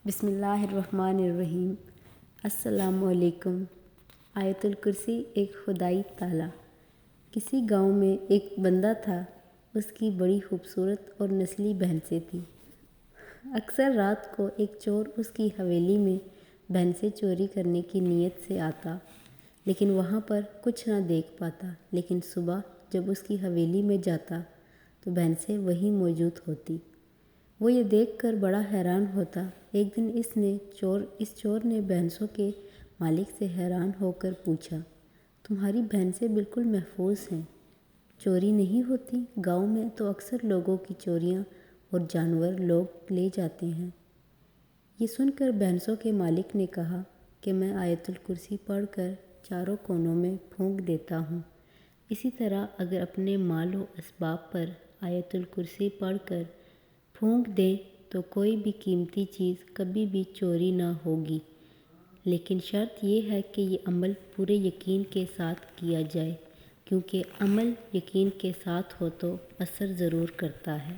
بسم اللہ الرحمن الرحیم۔ السلام علیکم۔ آیت الکرسی ایک خدائی تالا۔ کسی گاؤں میں ایک بندہ تھا، اس کی بڑی خوبصورت اور نسلی بھینسیں تھیں۔ اکثر رات کو ایک چور اس کی حویلی میں بھینسیں چوری کرنے کی نیت سے آتا، لیکن وہاں پر کچھ نہ دیکھ پاتا۔ لیکن صبح جب اس کی حویلی میں جاتا تو بھینسیں وہیں موجود ہوتی۔ وہ یہ دیکھ کر بڑا حیران ہوتا۔ ایک دن اس چور نے بھینسوں کے مالک سے حیران ہو کر پوچھا، تمہاری بھینسیں بالکل محفوظ ہیں، چوری نہیں ہوتی؟ گاؤں میں تو اکثر لوگوں کی چوریاں اور جانور لوگ لے جاتے ہیں۔ یہ سن کر بھینسوں کے مالک نے کہا کہ میں آیت الکرسی پڑھ کر چاروں کونوں میں پھونک دیتا ہوں۔ اسی طرح اگر اپنے مال و اسباب پر آیت الکرسی پڑھ کر پھونک دیں تو کوئی بھی قیمتی چیز کبھی بھی چوری نہ ہوگی، لیکن شرط یہ ہے کہ یہ عمل پورے یقین کے ساتھ کیا جائے، کیونکہ عمل یقین کے ساتھ ہو تو اثر ضرور کرتا ہے۔